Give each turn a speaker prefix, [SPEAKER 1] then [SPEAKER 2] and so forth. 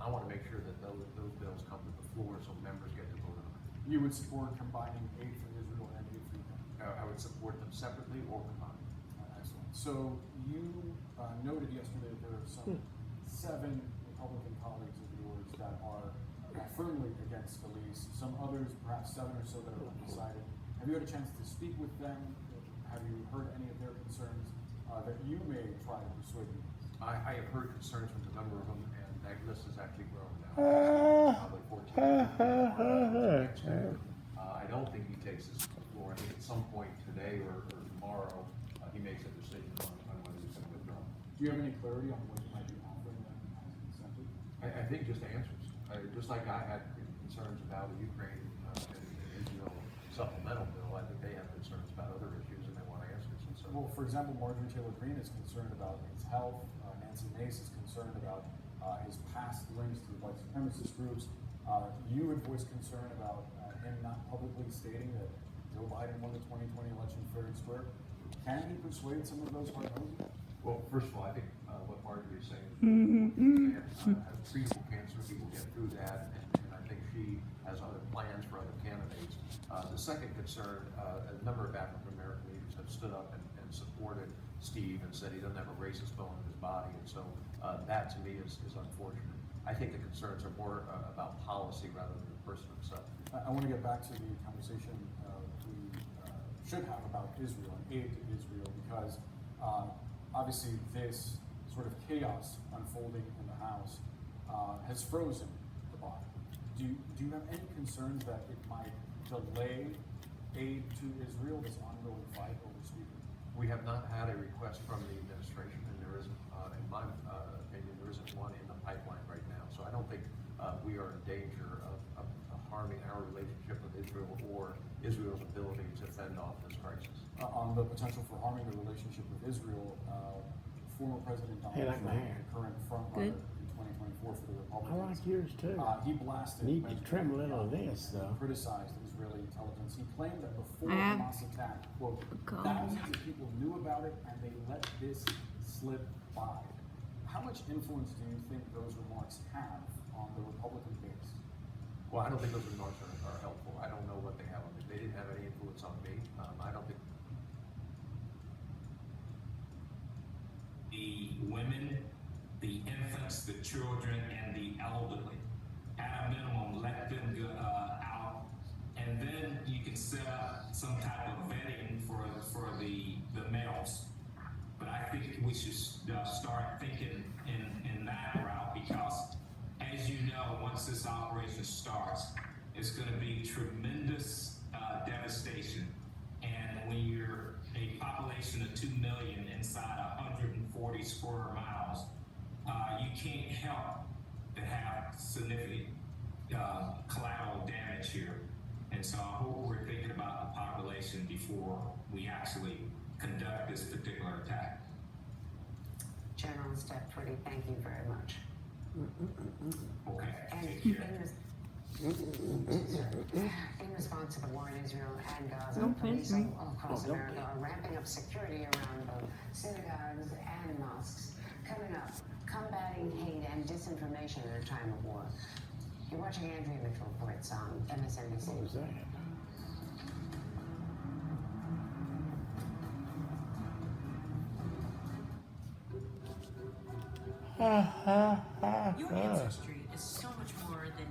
[SPEAKER 1] I want to make sure that those bills come to the floor so members get to vote on it.
[SPEAKER 2] You would support combining aid for Israel and aid for Ukraine?
[SPEAKER 1] I would support them separately or combined.
[SPEAKER 2] Excellent. So you noted yesterday that there are some 7 Republican colleagues of yours that are firmly against the lease. Some others, perhaps 7 or so, that are undecided. Have you had a chance to speak with them? Have you heard any of their concerns that you may try to persuade them?
[SPEAKER 1] I have heard concerns from a number of them, and that list has actually grown now. Probably 14. I don't think he takes this to the floor. I think at some point today or tomorrow, he makes a decision on whether he's going to withdraw.
[SPEAKER 2] Do you have any clarity on what you might be offering them as an incentive?
[SPEAKER 1] I think just answers. Just like I had concerns about the Ukraine and Israel supplemental bill, I think they have concerns about other issues and they want answers. And so,
[SPEAKER 2] Well, for example, Marjorie Taylor Greene is concerned about his health. Nancy Mace is concerned about his past links to the white supremacist groups. You had voiced concern about him not publicly stating that Joe Biden won the 2020 election fair and square. Can he persuade some of those hard-nosed?
[SPEAKER 1] well, first of all, I think what Marjorie is saying is have treatable cancer, people get through that, and I think she has other plans for other candidates. The second concern, a number of African American leaders have stood up and supported Steve and said he doesn't have a racist bone in his body, and so that to me is unfortunate. I think the concerns are more about policy rather than the person himself.
[SPEAKER 2] I want to get back to the conversation we should have about Israel and aid to Israel, because obviously this sort of chaos unfolding in the House has frozen the body. Do you have any concerns that it might delay aid to Israel, this ongoing fight over Speaker?
[SPEAKER 1] We have not had a request from the administration, and there isn't, in my opinion, there isn't one in the pipeline right now. So I don't think we are in danger of harming our relationship with Israel or Israel's ability to fend off this crisis.
[SPEAKER 2] On the potential for harming the relationship with Israel, former President Donald Trump, the current frontrunner in 2024 for the Republicans,
[SPEAKER 3] I like yours too.
[SPEAKER 2] He blasted
[SPEAKER 3] Need to
[SPEAKER 2] Benjamin
[SPEAKER 3] trim a little of
[SPEAKER 2] Netanyahu
[SPEAKER 3] this,
[SPEAKER 2] and
[SPEAKER 3] though.
[SPEAKER 2] criticized Israeli intelligence. He claimed that before the Hamas attack, quote, thousands of people knew about it and they let this slip by. How much influence do you think those remarks have on the Republican base?
[SPEAKER 1] Well, I don't think those remarks are helpful. I don't know what they have on me. They didn't have any influence on me. I don't think.
[SPEAKER 4] The women, the infants, the children, and the elderly. At a minimum, let them go out, and then you can set up some type of vetting for the males. But I think we should start thinking in that route, because as you know, once this operation starts, it's going to be tremendous devastation. And when you're a population of 2 million inside 140 square miles, you can't help to have significant collateral damage here. And so I hope we're thinking about the population before we actually conduct this particular attack.
[SPEAKER 5] General Step 20, thank you very much.
[SPEAKER 4] Okay,
[SPEAKER 5] And
[SPEAKER 4] take care.
[SPEAKER 5] in response to the war in Israel and Gaza, police all across America are ramping up security around both synagogues and mosques. Coming up, combating hate and disinformation in a time of war. You're watching Andrea Mitchell Reports on MSNBC.
[SPEAKER 3] What was that?
[SPEAKER 6] Your ancestry is so much more than